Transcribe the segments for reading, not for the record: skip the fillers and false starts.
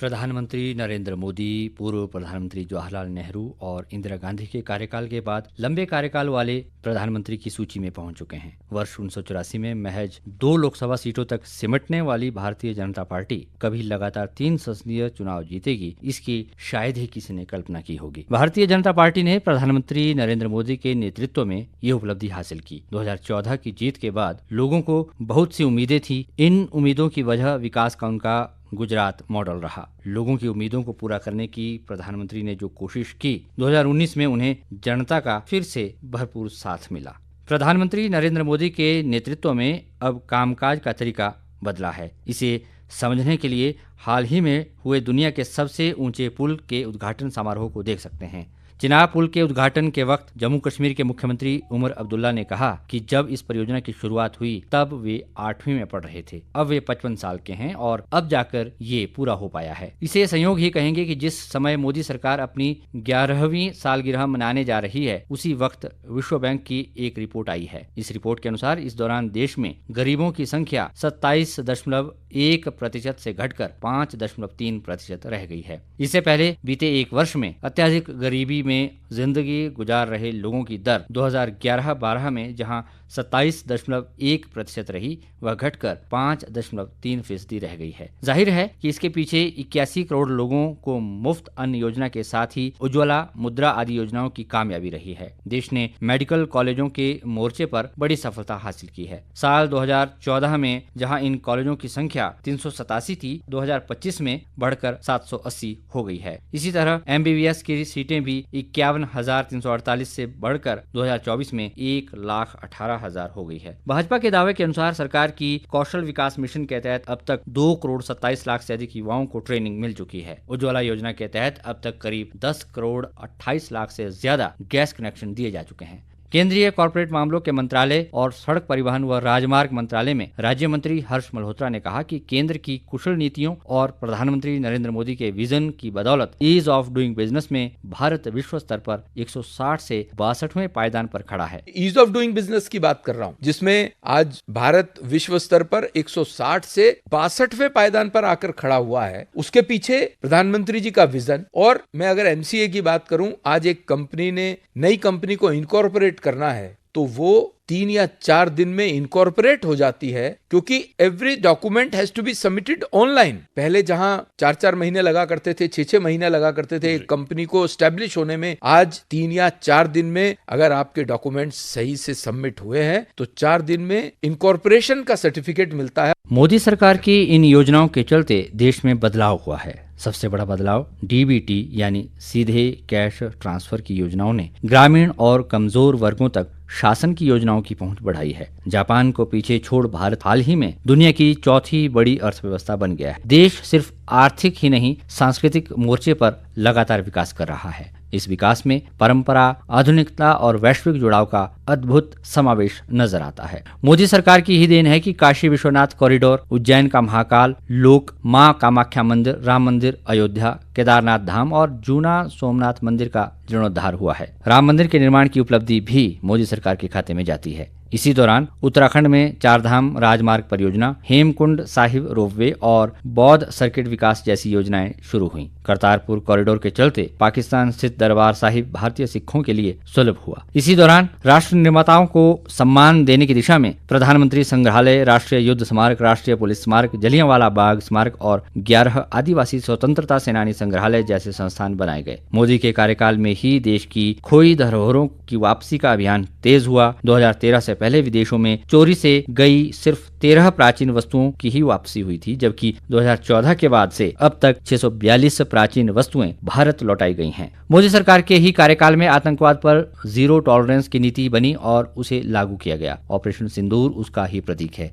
प्रधानमंत्री नरेंद्र मोदी पूर्व प्रधानमंत्री जवाहरलाल नेहरू और इंदिरा गांधी के कार्यकाल के बाद लंबे कार्यकाल वाले प्रधानमंत्री की सूची में पहुंच चुके हैं। वर्ष 1984 में महज 2 लोकसभा सीटों तक सिमटने वाली भारतीय जनता पार्टी कभी लगातार 3 संसदीय चुनाव जीतेगी, इसकी शायद ही किसी ने कल्पना की होगी। भारतीय जनता पार्टी ने प्रधानमंत्री नरेंद्र मोदी के नेतृत्व में ये उपलब्धि हासिल की। 2014 की जीत के बाद लोगों को बहुत सी उम्मीदें थी। इन उम्मीदों की वजह विकास का उनका गुजरात मॉडल रहा। लोगों की उम्मीदों को पूरा करने की प्रधानमंत्री ने जो कोशिश की, 2019 में उन्हें जनता का फिर से भरपूर साथ मिला। प्रधानमंत्री नरेंद्र मोदी के नेतृत्व में अब कामकाज का तरीका बदला है। इसे समझने के लिए हाल ही में हुए दुनिया के सबसे ऊंचे पुल के उद्घाटन समारोह को देख सकते हैं। चिनाब पुल के उद्घाटन के वक्त जम्मू कश्मीर के मुख्यमंत्री उमर अब्दुल्ला ने कहा कि जब इस परियोजना की शुरुआत हुई तब वे 8वीं में पढ़ रहे थे। अब वे 55 साल के हैं और अब जाकर ये पूरा हो पाया है। इसे संयोग ही कहेंगे कि जिस समय मोदी सरकार अपनी 11वीं सालगिरह मनाने जा रही है, उसी वक्त विश्व बैंक की एक रिपोर्ट आई है। इस रिपोर्ट के अनुसार इस दौरान देश में गरीबों की संख्या 27.1% से घटकर 5.3% रह गई है। इससे पहले बीते एक वर्ष में अत्यधिक गरीबी में जिंदगी गुजार रहे लोगों की दर 2011-12 में जहां 27.1% रही, वह घटकर 5.3% रह गई है। जाहिर है कि इसके पीछे 81 करोड़ लोगों को मुफ्त अन्न योजना के साथ ही उज्ज्वला, मुद्रा आदि योजनाओं की कामयाबी रही है। देश ने मेडिकल कॉलेजों के मोर्चे पर बड़ी सफलता हासिल की है। साल 2014 में जहां इन कॉलेजों की संख्या 387 थी, 2025 में बढ़कर 780 हो गई है। इसी तरह MBBS की सीटें भी 51,348 से बढ़कर 2024 में 1,18,000 हो गई है। भाजपा के दावे के अनुसार सरकार की कौशल विकास मिशन के तहत अब तक 2,27,00,000 से अधिक युवाओं को ट्रेनिंग मिल चुकी है। उज्ज्वला योजना के तहत अब तक करीब 10,28,00,000 से ज्यादा गैस कनेक्शन दिए जा चुके हैं। केंद्रीय कॉर्पोरेट मामलों के मंत्रालय और सड़क परिवहन व राजमार्ग मंत्रालय में राज्य मंत्री हर्ष मल्होत्रा ने कहा कि केंद्र की कुशल नीतियों और प्रधानमंत्री नरेंद्र मोदी के विजन की बदौलत ईज ऑफ डूइंग बिजनेस में भारत विश्व स्तर पर 160 से 62वें पायदान पर खड़ा है। ईज ऑफ डूइंग बिजनेस की बात कर रहा हूँ, जिसमें आज भारत विश्व स्तर पर 160 से 62वें पायदान पर आकर खड़ा हुआ है। उसके पीछे प्रधानमंत्री जी का विजन। और मैं अगर MCA की बात करूं, आज एक कंपनी ने नई कंपनी को इनकॉर्पोरेट करना है तो वो 3 या 4 दिन में इनकॉर्पोरेट हो जाती है, क्योंकि every document has to be submitted online. पहले जहां 4-4 महीने लगा करते थे, 6-6 महीने लगा करते थे एक कंपनी को एस्टेब्लिश होने में, आज 3 या 4 दिन में अगर आपके डॉक्यूमेंट्स सही से सबमिट हुए हैं तो 4 दिन में इनकॉर्पोरेशन का सर्टिफिकेट मिलता है। मोदी सरकार की इन योजनाओं के चलते देश में बदलाव हुआ है। सबसे बड़ा बदलाव DBT यानी सीधे कैश ट्रांसफर की योजनाओं ने ग्रामीण और कमजोर वर्गों तक शासन की योजनाओं की पहुंच बढ़ाई है। जापान को पीछे छोड़ भारत हाल ही में दुनिया की चौथी बड़ी अर्थव्यवस्था बन गया है। देश सिर्फ आर्थिक ही नहीं, सांस्कृतिक मोर्चे पर लगातार विकास कर रहा है। इस विकास में परंपरा, आधुनिकता और वैश्विक जुड़ाव का अद्भुत समावेश नजर आता है। मोदी सरकार की ही देन है कि काशी विश्वनाथ कॉरिडोर, उज्जैन का महाकाल लोक, मां कामाख्या मंदिर, राम मंदिर, अयोध्या, केदारनाथ धाम और जूना सोमनाथ मंदिर का जीर्णोद्धार हुआ है। राम मंदिर के निर्माण की उपलब्धि भी मोदी सरकार के खाते में जाती है। इसी दौरान उत्तराखंड में 4 धाम राजमार्ग परियोजना, हेमकुंड साहिब रोपवे और बौद्ध सर्किट विकास जैसी योजनाएं शुरू हुई। करतारपुर कॉरिडोर के चलते पाकिस्तान स्थित दरबार साहिब भारतीय सिखों के लिए सुलभ हुआ। इसी दौरान राष्ट्र निर्माताओं को सम्मान देने की दिशा में प्रधानमंत्री संग्रहालय, राष्ट्रीय युद्ध स्मारक, राष्ट्रीय पुलिस स्मारक, जलियांवाला बाग स्मारक और 11 आदिवासी स्वतंत्रता सेनानी संग्रहालय जैसे संस्थान बनाए गए। मोदी के कार्यकाल में ही देश की खोई धरोहरों की वापसी का अभियान तेज हुआ। 2013 से पहले विदेशों में चोरी से गई सिर्फ 13 प्राचीन वस्तुओं की ही वापसी हुई थी, जबकि 2014 के बाद से अब तक 642 प्राचीन वस्तुएं भारत लौटाई गई हैं। मोदी सरकार के ही कार्यकाल में आतंकवाद पर जीरो टॉलरेंस की नीति बनी और उसे लागू किया गया। ऑपरेशन सिंदूर उसका ही प्रतीक है।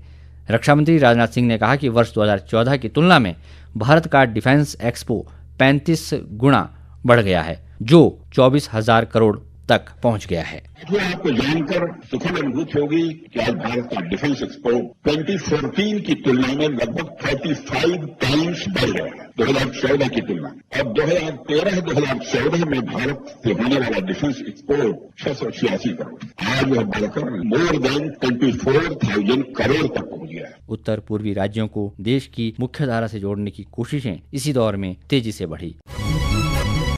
रक्षा मंत्री राजनाथ सिंह ने कहा कि वर्ष 2014 की तुलना में भारत का डिफेंस एक्सपो 35 गुना बढ़ गया है, जो 24,000 करोड़ तक पहुंच गया है। ये आपको जानकर सुखद अनुभूति होगी कि आज भारत का डिफेंस एक्सपोर्ट 2014 की तुलना में लगभग 35 टाइम्स बढ़ गया है 2014 की तुलना। अब 2013-2014 में भारत से होने वाला डिफेंस एक्सपोर्ट 686 करोड़, आज यह बढ़कर मोर देन 24,000 करोड़ तक पहुंच गया है। उत्तर पूर्वी राज्यों को देश की मुख्य धारा से जोड़ने की कोशिशें इसी दौर में तेजी से बढ़ी।